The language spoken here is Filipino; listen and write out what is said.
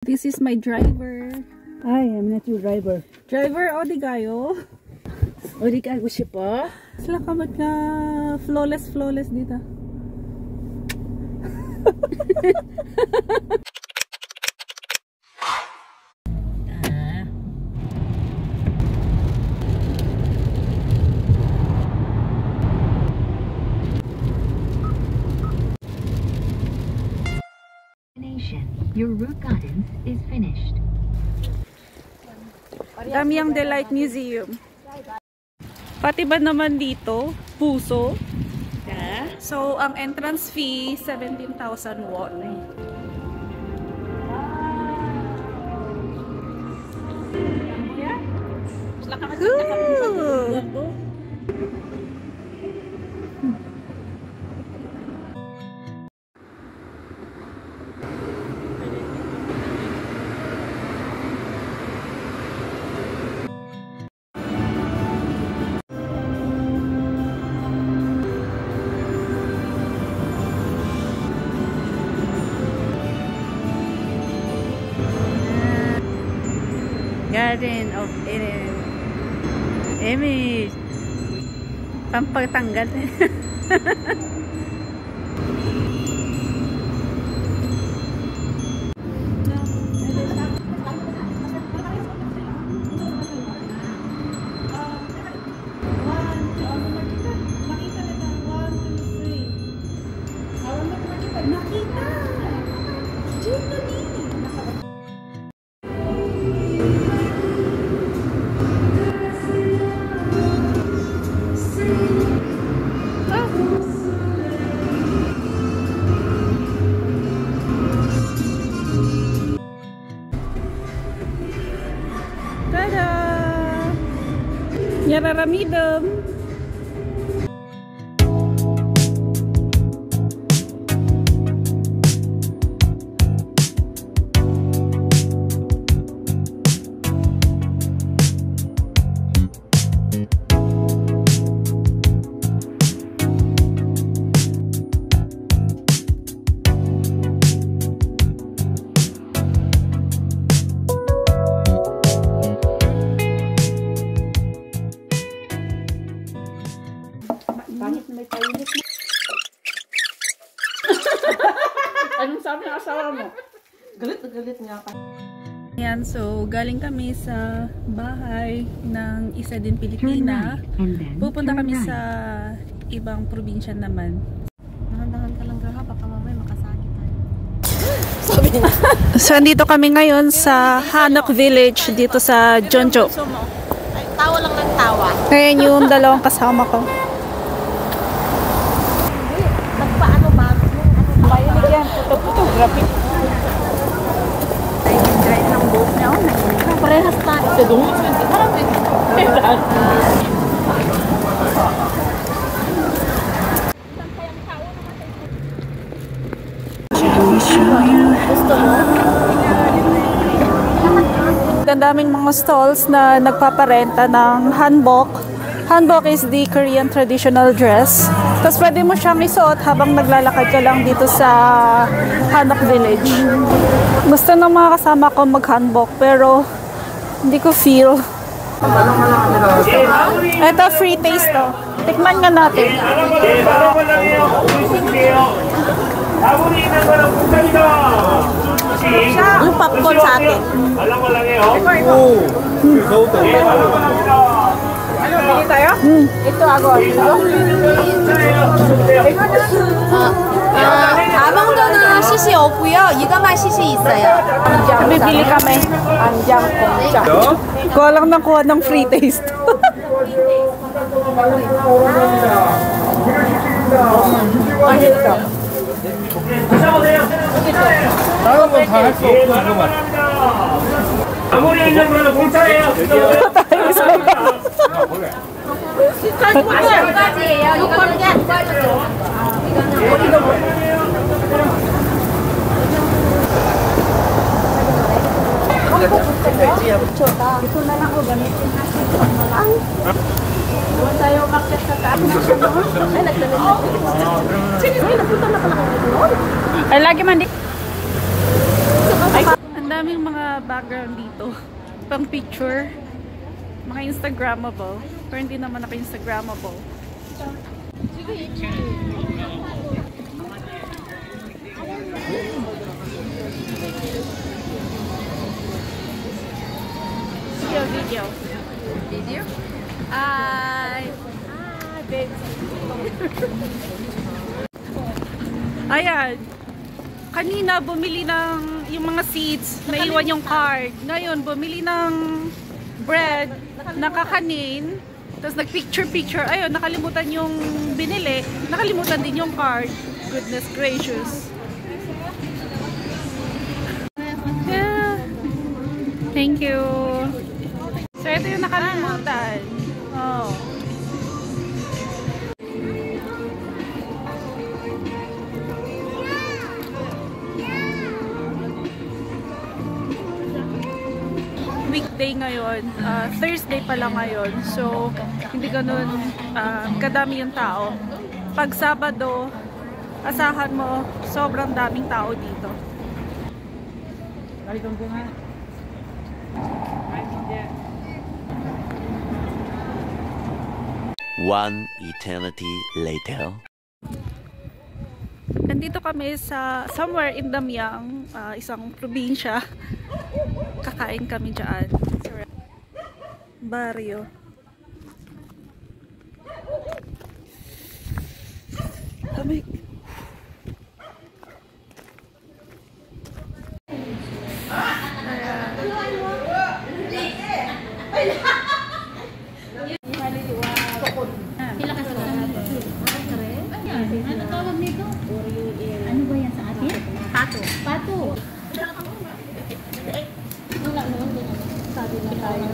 This is my driver. I am not your driver. Driver, o di kayo? O di kayo siya pa? Sila kamot nga flawless dito. Your root gardens is finished. Damiang Delight Museum. Pati ba naman dito? Puso. So, ang entrance fee, 17,000 won. Ooh. Garden of Eden. Image. Pampatanggal. Tada! Yararamidam! Anong sabi ng asawa mo? Galit na galit nga ka. Yan, so galing kami sa bahay ng isa din Pilipina. Pupunta kami sa ibang probinsya naman. Dahan-dahan ka lang gaha, baka mamay makasakit tayo. So andito kami ngayon sa Hanok Village dito sa Jeonju. Ay, tawa lang ng tawa. Ngayon yung dalawang kasama ko. Nagpaano ba? Mahilig yan, photography. Ay, enjoy ng boat niya. Parehas tayo. Sa doon, parang Gusto mo? Ang daming mga stalls na nagpaparenta ng hanbok. Hanbok is the Korean traditional dress. Tapos pwede mo siyang isuot habang naglalakad ka lang dito sa Hanok Village. Gusto ng mga kasama ko mag-hanbok pero hindi ko feel. Ito free taste to. Tikman nga natin. Yung popcorn sa atin. ano, bili tayo? Ito ako. 아몬드는 CC 없고요. 이거만 CC 있어요. Bibili kami. Anjang kongcha. Kuha lang ng kuha ng free taste. 아무리 있는 거는 공짜예요. 두 가지예요. 이거는 두 가지죠. Ay, lagi man di. Ang daming mga background dito. Pang picture. Mga Instagrammable. Pero hindi naman ako Instagrammable. Video. Video? Hi! Ayan. Kanina bumili ng yung mga seeds, naiwan yung card. Ngayon bumili ng bread, nakakanin, tapos nagpicture-picture. Ayun, nakalimutan yung binili. Nakalimutan din yung card. Goodness gracious. Yeah. Thank you. So ito yung nakalimutan. Oh. Weekday ngayon, Thursday pa lang ngayon, so hindi ganun kadami yung tao. Pag Sabado, asahan mo sobrang daming tao dito. One eternity later. Nandito kami sa somewhere in Damiang, isang probinsya. Kakain kami dyan. Barrio. Kami. Ano tawag nito? Ano ba yan sa atin? Pato. Pato. Wala naman din. Sabi na tayo.